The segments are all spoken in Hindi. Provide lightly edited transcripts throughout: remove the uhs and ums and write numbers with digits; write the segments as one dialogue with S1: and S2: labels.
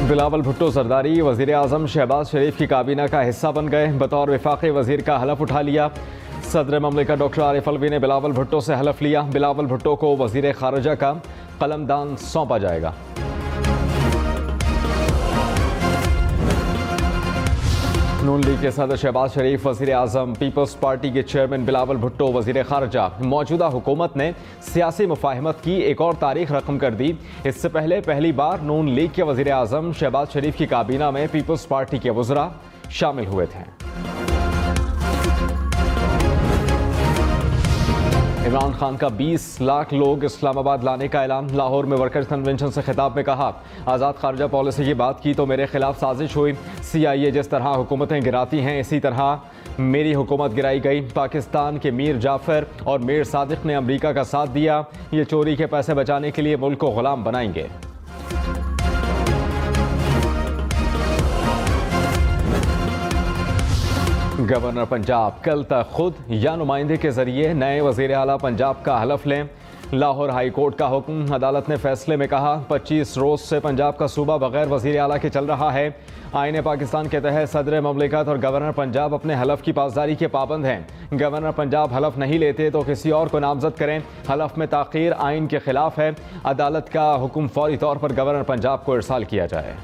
S1: बिलावल भुट्टो जरदारी वज़ीर आज़म शहबाज शरीफ की काबीना का हिस्सा बन गए। बतौर वफाकी वज़ीर का हलफ उठा लिया। सदर ममलिकत डॉक्टर आरिफ अलवी ने बिलावल भुट्टो से हलफ लिया। बिलावल भुट्टो को वज़ीर खारजा का कलमदान सौंपा जाएगा। नून लीग के सदर शहबाज शरीफ, वज़ीर आज़म, पीपल्स पार्टी के चेयरमैन बिलावल भुट्टो, वज़ीर खारजा, मौजूदा हुकूमत ने सियासी मुफाहमत की एक और तारीख रकम कर दी। इससे पहले पहली बार नून लीग के वज़ीर आज़म शहबाज शरीफ की काबीना में पीपल्स पार्टी के वज़रा शामिल हुए थे। इमरान खान का 20 लाख लोग इस्लामाबाद लाने का ऐलान। लाहौर में वर्कर्स कन्वेंशन से खिताब में कहा, आज़ाद खारजा पॉलिसी की बात की तो मेरे खिलाफ साजिश हुई। CIA जिस तरह हुकूमतें गिराती हैं इसी तरह मेरी हुकूमत गिराई गई। पाकिस्तान के मीर जाफ़र और मीर सादिक ने अमरीका का साथ दिया। ये चोरी के पैसे बचाने के लिए मुल्क को गुलाम बनाएंगे। गवर्नर पंजाब कल तक खुद या नुमाइंदे के जरिए नए वज़ीर आला पंजाब का हलफ लें। लाहौर हाई कोर्ट का हुक्म। अदालत ने फैसले में कहा 25 रोज़ से पंजाब का सूबा बगैर वज़ीर आला के चल रहा है। आईन पाकिस्तान के तहत सदर ममलिकत और गवर्नर पंजाब अपने हलफ की पासदारी के पाबंद हैं। गवर्नर पंजाब हलफ नहीं लेते तो किसी और को नामजद करें। हलफ में ताख़ीर आइन के खिलाफ है। अदालत का हुक्म फौरी तौर पर गवर्नर पंजाब को इरसाल किया जाए।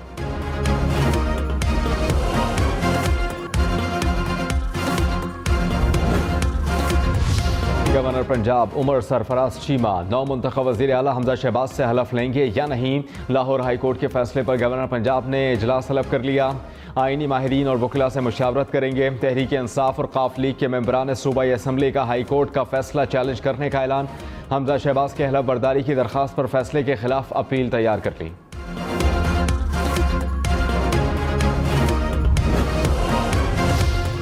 S1: गवर्नर पंजाब उमर सरफराज चीमा नौ मुंतखब वज़ीर आला हमजा शहबाज से हलफ लेंगे या नहीं। लाहौर हाई कोर्ट के फैसले पर गवर्नर पंजाब ने इजलास तलब कर लिया। आइनी माहिरीन और वकला से मुशावरत करेंगे। तहरीक इंसाफ और काफ लीग के मेंबरान सूबाई असम्बली का हाई कोर्ट का फैसला चैलेंज करने का ऐलान। हमजा शहबाज के हलफ बर्दारी की दरख्वास्त पर फैसले के खिलाफ अपील तैयार कर ली।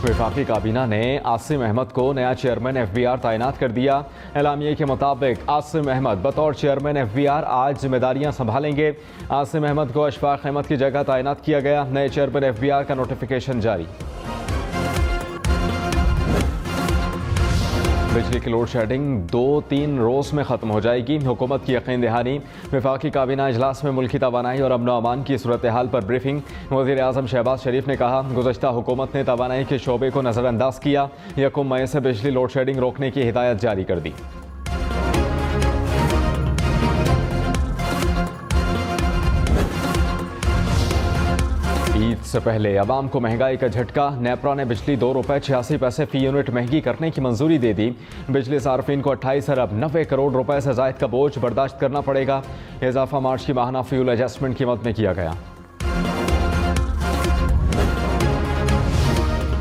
S1: वफाकी काबीना ने आसिम अहमद को नया चेयरमैन FBR तैनात कर दिया। एलामिये के मुताबिक आसिम अहमद बतौर चेयरमैन FBR आज जिम्मेदारियां संभालेंगे। आसिम अहमद को अशफाक अहमद की जगह तैनात किया गया। नए चेयरमैन FBR का नोटिफिकेशन जारी। बिजली की लोड शेडिंग 2-3 रोज़ में ख़त्म हो जाएगी। हुकूमत की यकीन दहानी। वफाकी काबीना इजलास में मुल्की तवानाई और अमन अमान की सूरत हाल पर ब्रीफिंग। वज़ीर आज़म शहबाज शरीफ ने कहा, गुज़श्ता हुकूमत ने तवानाई के शोबे को नज़रअंदाज किया। 1 मई से बिजली लोड शेडिंग रोकने की हिदायत जारी कर दी। ईद से पहले अवाम को महंगाई का झटका। नेपरा ने बिजली ₹2.86 फी यूनिट महंगी करने की मंजूरी दे दी। बिजली सार्फिन को 28 अरब 90 करोड़ रुपए से ज़ायद का बोझ बर्दाश्त करना पड़ेगा। इजाफा मार्च की माहाना फ्यूल एडजस्टमेंट कीमत में किया गया।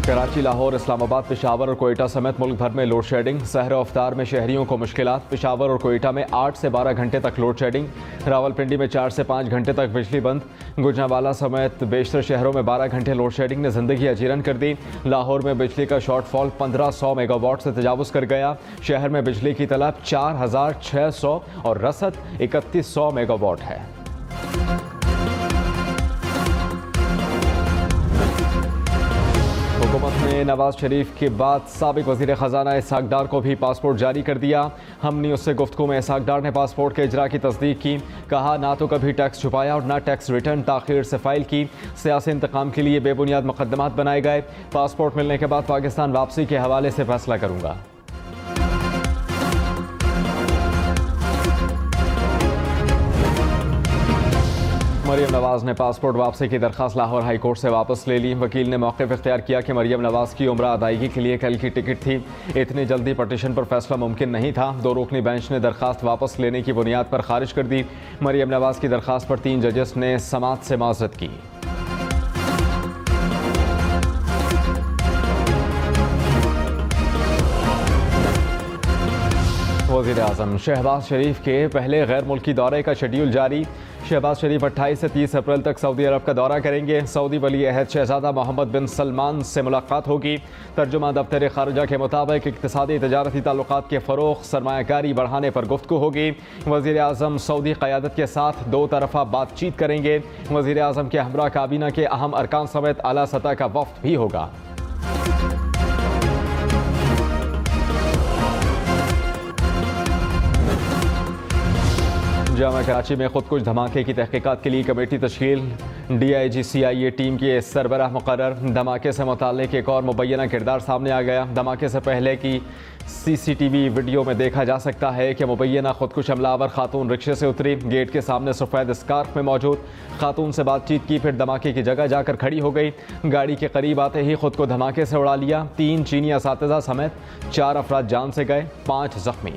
S1: कराची, लाहौर, इस्लामाबाद, पेशावर और कोयटा समेत मुल्क भर में लोड शेडिंग। सहर अफ्तार में शहरियों को मुश्किलात। पेशावर और कोयटा में 8 से 12 घंटे तक लोड शेडिंग। रावलपिंडी में 4 से 5 घंटे तक बिजली बंद। गुजरांवाला समेत बेशतर शहरों में 12 घंटे लोड शेडिंग ने जिंदगी अजीरन कर दी। लाहौर में बिजली का शॉर्टफॉल 1500 मेगावाट से तजावुज़ कर गया। शहर में बिजली की तलब 4600 और रसद 3100 मेगावाट है। हुकूमत ने नवाज शरीफ के बाद साबिक वज़ीर ख़जाना इसहाक डार को भी पासपोर्ट जारी कर दिया। हमने उससे गुफ्तगू में इसहाक डार ने पासपोर्ट के इजरा की तस्दीक की। कहा, ना तो कभी टैक्स छुपाया और ना टैक्स रिटर्न ताख़ीर से फ़ाइल की। सियासी इंतकाम के लिए बेबुनियाद मुकदमात बनाए गए। पासपोर्ट मिलने के बाद पाकिस्तान वापसी के हवाले से फैसला करूँगा। मरियम नवाज ने पासपोर्ट वापसी की दरख्वास्त लाहौर हाई कोर्ट से वापस ले ली। वकील ने मौक़िफ़ इख्तियार किया कि मरियम नवाज की उम्रा अदायगी के लिए कल की टिकट थी। इतनी जल्दी पटिशन पर फैसला मुमकिन नहीं था। 2 रुकनी बेंच ने दरख्वास्त वापस लेने की बुनियाद पर खारिज कर दी। मरियम नवाज की दरख्वास्त पर 3 जजेस ने समाअत से माज़रत की। वज़ीर आज़म शहबाज शरीफ के पहले गैर मुल्की दौरे का शेड्यूल जारी। शहबाज शरीफ 28 से 30 अप्रैल तक सऊदी अरब का दौरा करेंगे। सऊदी वली अहद शहजादा मोहम्मद बिन सलमान से मुलाकात होगी। तर्जुमा दफ्तर खारजा के मुताबिक इक़्तिसादी तजारती ताल्लुकात के फ़रोग़, सरमायाकारी बढ़ाने पर गुफ्तगू होगी। वज़ीर आज़म सऊदी क़यादत के साथ 2 तरफ़ा बातचीत करेंगे। वज़ीर आज़म के हमरा काबीना के अहम अरकान समेत आला सतह का वफ़द भी होगा। जामा कराची में खुदकुश धमाके की तहकीकात के लिए कमेटी तश्कील। DIG CIA टीम की सरबराह मुकर्रर। धमाके से मुताल्लिक एक और मुबैना किरदार सामने आ गया। धमाके से पहले की CCTV वीडियो में देखा जा सकता है कि मुबैना खुदकुश हमलावर खातून रिक्शे से उतरी, गेट के सामने सफ़ेद स्कार्फ में मौजूद खातून से बातचीत की, फिर धमाके की जगह जाकर खड़ी हो गई। गाड़ी के करीब आते ही खुद को धमाके से उड़ा लिया। 3 चीनी असातिज़ा समेत 4 अफराद जान से गए, 5 जख्मी।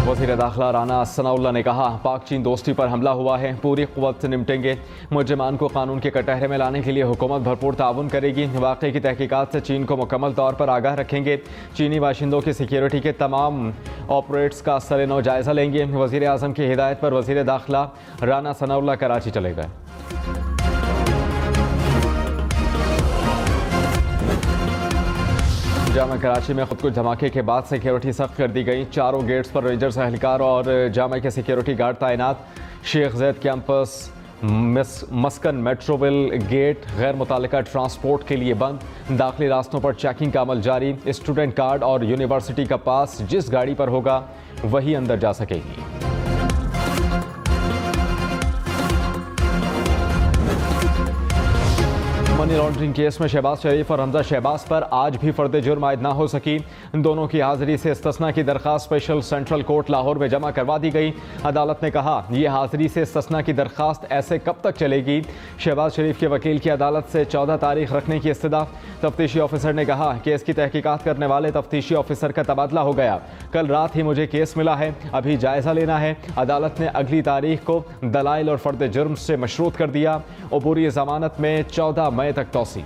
S1: वज़ीर दाखिला राना सनाउल्लाह ने कहा, पाक चीन दोस्ती पर हमला हुआ है, पूरी क़ुव्वत से निपटेंगे। मुजरिमान को कानून के कटहरे में लाने के लिए हुकूमत भरपूर ताउन करेगी। वाक़े की तहकीकात से चीन को मुकम्मल तौर पर आगाह रखेंगे। चीनी बाशिंदों की सिक्योरिटी के तमाम ऑपरेट्स का सरेनो जायज़ा लेंगे। वज़ीर आज़म की हिदायत पर वज़ीर दाखिला राना सनाउल्लाह कराची चले गए। जामा कराची में खुदकुश धमाके के बाद सिक्योरिटी सख्त कर दी गई। चारों गेट्स पर रेंजर्स एहलकार और जामा के सिक्योरिटी गार्ड तैनात। शेख जैद कैंपस, मस्कन मेट्रोविल गेट गैर मुतालिका ट्रांसपोर्ट के लिए बंद। दाखिली रास्तों पर चेकिंग का अमल जारी। स्टूडेंट कार्ड और यूनिवर्सिटी का पास जिस गाड़ी पर होगा वही अंदर जा सकेगी। मनी लॉन्ड्रिंग केस में शहबाज शरीफ और हमजा शहबाज पर आज भी फर्द जुर्म आयद ना हो सकी। दोनों की हाजिरी से इस्तिस्ना की दरख्वास्त स्पेशल सेंट्रल कोर्ट लाहौर में जमा करवा दी गई। अदालत ने कहा, यह हाजिरी से इस्तिस्ना की दरख्वास्त ऐसे कब तक चलेगी। शहबाज शरीफ के वकील की अदालत से 14 तारीख रखने की इस्तदा। तफ्तीशी ऑफिसर ने कहा, केस की तहकीकात करने वाले तफ्तीशी ऑफिसर का तबादला हो गया। कल रात ही मुझे केस मिला है, अभी जायजा लेना है। अदालत ने अगली तारीख को दलाइल और फर्द जुर्म से मशरूत कर दिया। अबूरी जमानत में 14 मई तक तौसी।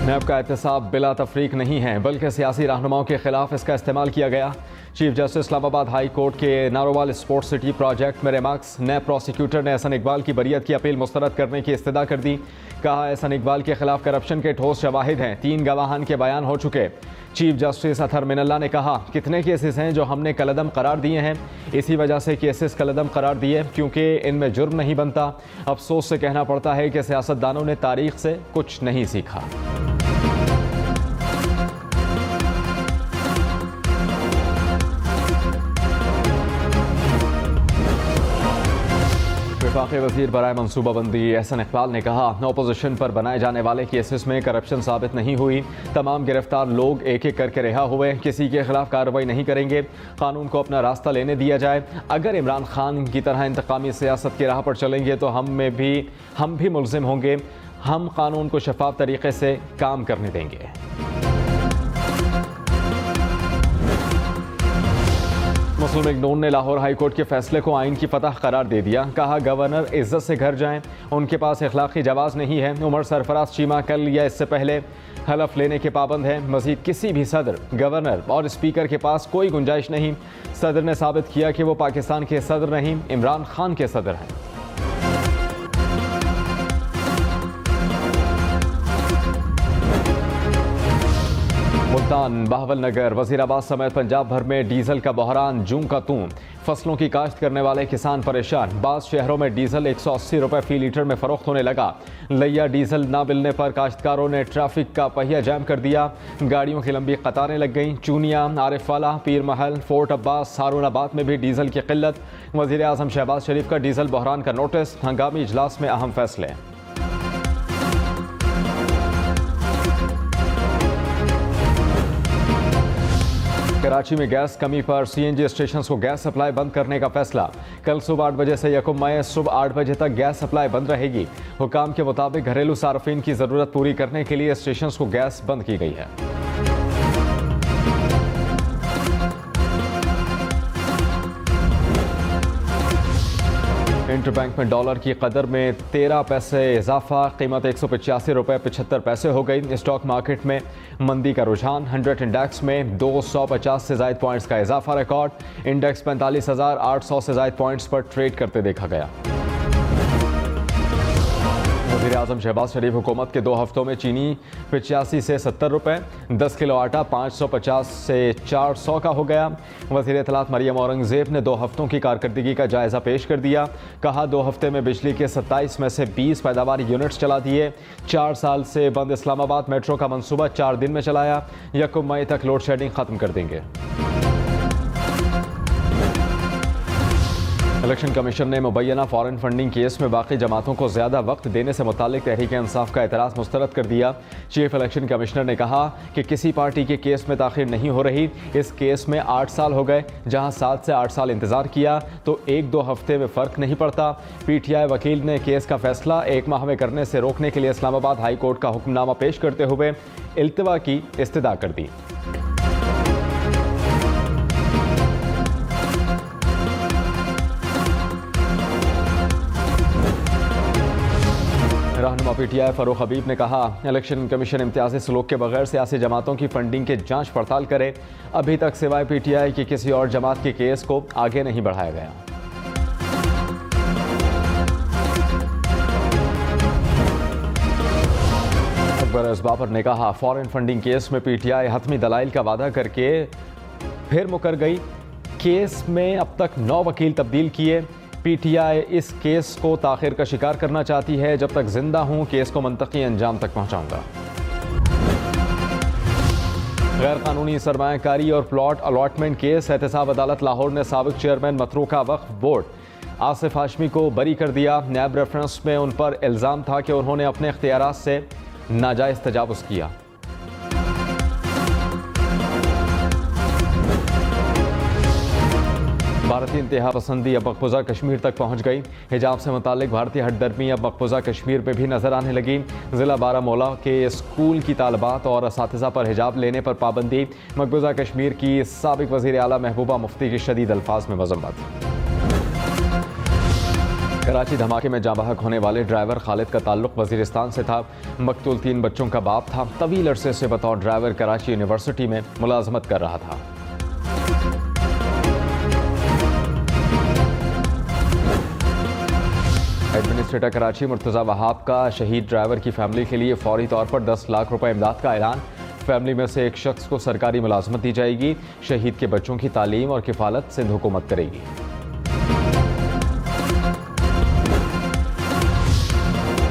S1: नैब का एहतसाब बिला तफरीक नहीं है, बल्कि सियासी रहनुमाओं के खिलाफ इसका इस्तेमाल किया गया। Chief justice Islamabad high court के नारोवाल स्पोर्ट्स सिटी प्रोजेक्ट में रिमार्क्स। नैब प्रोसिक्यूटर ने एहसन इकबाल की बरियत की अपील मुस्तरद करने की इस्तदा कर दी। कहा, एहसन इकबाल के खिलाफ करप्शन के ठोस शवाहिद हैं, 3 गवाहान के बयान हो चुके। चीफ जस्टिस अतहर मिनल्ला ने कहा, कितने केसेस हैं जो हमने कलअदम करार दिए हैं, इसी वजह से केसेस कलअदम करार दिए क्योंकि इनमें जुर्म नहीं बनता। अफसोस से कहना पड़ता है कि सियासतदानों ने तारीख से कुछ नहीं सीखा। वफाकी वज़ीर बराए मनसूबाबंदी एहसन इकबाल ने कहा, अपोजिशन पर बनाए जाने वाले केसेस में करप्शन साबित नहीं हुई। तमाम गिरफ्तार लोग एक एक करके रिहा हुए, किसी के खिलाफ कार्रवाई नहीं करेंगे। कानून को अपना रास्ता लेने दिया जाए। अगर इमरान खान की तरह इंतकामी सियासत की राह पर चलेंगे तो हम भी मुल्ज़िम होंगे। हम कानून को शफाफ तरीके से काम करने देंगे। मुस्लिम लीग नून ने लाहौर हाई कोर्ट के फैसले को आइन की फतह करार दे दिया। कहा, गवर्नर इज्जत से घर जाएं, उनके पास इखलाकी जवाज़ नहीं है। उमर सरफराज चीमा कल या इससे पहले हलफ लेने के पाबंद है। मजीद किसी भी सदर, गवर्नर और स्पीकर के पास कोई गुंजाइश नहीं। सदर ने साबित किया कि वो पाकिस्तान के सदर नहीं, इमरान खान के सदर हैं। मुल्तान, बहावल नगर, वजीराबाद समेत पंजाब भर में डीजल का बहरान जूं का तूं। फसलों की काश्त करने वाले किसान परेशान। बाज़ शहरों में डीजल 180 रुपए फी लीटर में फरोख्त होने लगा। लिया डीजल ना मिलने पर काश्तकारों ने ट्रैफिक का पहिया जाम कर दिया। गाड़ियों की लंबी कतारें लग गईं। चूनिया, आरिफवाला, पीर महल, फोर्ट अब्बास, हारूनाबाद में भी डीजल की किल्लत। वज़ीर आज़म शहबाज शरीफ का डीजल बहरान का नोटिस। हंगामी इजलास में अहम फैसले। कराची में गैस कमी पर CNG स्टेशन को गैस सप्लाई बंद करने का फैसला। कल सुबह 8 बजे से 1 मई सुबह 8 बजे तक गैस सप्लाई बंद रहेगी। हुकाम के मुताबिक घरेलू सार्फिन की ज़रूरत पूरी करने के लिए स्टेशन को गैस बंद की गई है। इंटरबैंक में डॉलर की कदर में 13 पैसे इजाफा। कीमत 185 रुपये 75 पैसे हो गई। स्टॉक मार्केट में मंदी का रुझान। 100 इंडेक्स में 250 से ज़ायद पॉइंट्स का इजाफा रिकॉर्ड। इंडेक्स 45,800 से ज़ायद पॉइंट्स पर ट्रेड करते देखा गया। वज़ीर-ए-आज़म शहबाज शरीफ हुकूमत के 2 हफ्तों में चीनी 85 से 70 रुपये, 10 किलो आटा 550 से 400 का हो गया। वज़ीर इत्तलात मरियम औरंगज़ेब ने 2 हफ्तों की कारकर्दगी का जायज़ा पेश कर दिया। कहा 2 हफ्ते में बिजली के 27 में से 20 पैदावार यूनिट्स चला दिए। 4 साल से बंद इस्लामाबाद मेट्रो का मनसूबा 4 दिन में चलाया। 1 मई तक लोड शेडिंग ख़त्म कर देंगे। इलेक्शन कमीशन ने मुबैना फॉरेन फंडिंग केस में बाकी जमातों को ज़्यादा वक्त देने से मुतालिक तहरीक इंसाफ का एतराज़ मुस्तरद कर दिया। चीफ इलेक्शन कमिश्नर ने कहा कि किसी पार्टी के केस में ताख़ीर नहीं हो रही। इस केस में 8 साल हो गए, जहां 7 से 8 साल इंतज़ार किया तो 1-2 हफ्ते में फ़र्क नहीं पड़ता। PTI वकील ने केस का फैसला 1 माह में करने से रोकने के लिए इस्लामाबाद हाई कोर्ट का हुक्मनामा पेश करते हुए इल्तिवा की इस्तदा कर दी। रहनुमा PTI फ़ारूक हबीब ने कहा, इलेक्शन कमीशन इम्तियाज़ी सलूक के बगैर सियासी जमातों की फंडिंग के जांच पड़ताल करे। अभी तक सिवाय PTI की किसी और जमात के केस को आगे नहीं बढ़ाया गया। अकबर असबाबर ने कहा, फॉरेन फंडिंग केस में PTI हतमी दलाइल का वादा करके फिर मुकर गई। केस में अब तक 9 वकील तब्दील किए। PTI इस केस को ताख़िर का शिकार करना चाहती है। जब तक जिंदा हूं, केस को मंतकी अंजाम तक पहुंचाऊंगा। गैर कानूनी सरमायाकारी और प्लॉट अलॉटमेंट केस एहतसाब अदालत लाहौर ने साबिक चेयरमैन मतरूका वक्फ बोर्ड आसिफ हाशमी को बरी कर दिया। नैब रेफरेंस में उन पर इल्ज़ाम था कि उन्होंने अपने इख्तियारात से नाजायज़ तजावुज़ किया। भारतीय इंतहा पसंदी अब मकबूजा कश्मीर तक पहुंच गई। हिजाब से मुतालिक भारतीय हटदर्मी अब मकबूजा कश्मीर में भी नजर आने लगी। ज़िला बारामूला के स्कूल की तालबात और असातिज़ा पर हिजाब लेने पर पाबंदी। मकबूजा कश्मीर की साबिक वज़ीर आला महबूबा मुफ्ती की शदीद अल्फाज में मज़म्मत। कराची धमाके में जाँ बहक होने वाले ड्राइवर खालिद का ताल्लुक वज़ीरिस्तान से था। मकतूल 3 बच्चों का बाप था। तवील अरसे से बतौर ड्राइवर कराची यूनिवर्सिटी में मुलाजमत कर रहा था। एडमिनिस्ट्रेटर कराची मुर्तज़ा वहाब का शहीद ड्राइवर की फैमिली के लिए फौरी तौर पर 10 लाख रुपए इमदाद का ऐलान। फैमिली में से एक शख्स को सरकारी मुलाजमत दी जाएगी। शहीद के बच्चों की तालीम और किफ़ालत सिंध हुकूमत करेगी।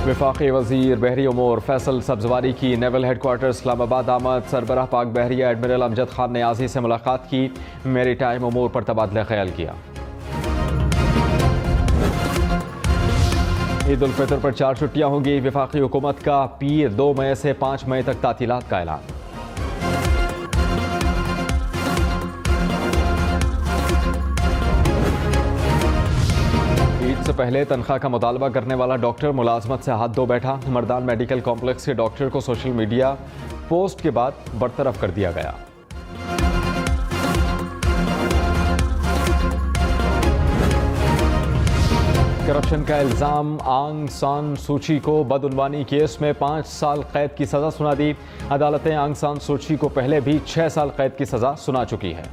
S1: वफाकी वज़ीर बहरी उमूर फैसल सब्जवारी की नेवल हेडक्वार्टर इस्लामाबाद आमद। सरबराह पाक बहरिया एडमिरल अमजद खान नियाज़ी से मुलाकात की। मेरी टाइम उमूर पर तबादला ख्याल किया। ईद उल फितर पर 4 छुट्टियां होंगी। वफाकी हुकूमत का पीर 2 मई से 5 मई तक तातीलात का ऐलान। ईद से पहले तनख्वाह का मुतालबा करने वाला डॉक्टर मुलाजमत से हाथ धो बैठा। मर्दान मेडिकल कॉम्प्लेक्स के डॉक्टर को सोशल मीडिया पोस्ट के बाद बरतरफ कर दिया गया। करप्शन का इल्ज़ाम आंग सान सूची को बदउनवानी केस में 5 साल कैद की सज़ा सुना दी। अदालतें आंग सान सूची को पहले भी 6 साल कैद की सज़ा सुना चुकी है।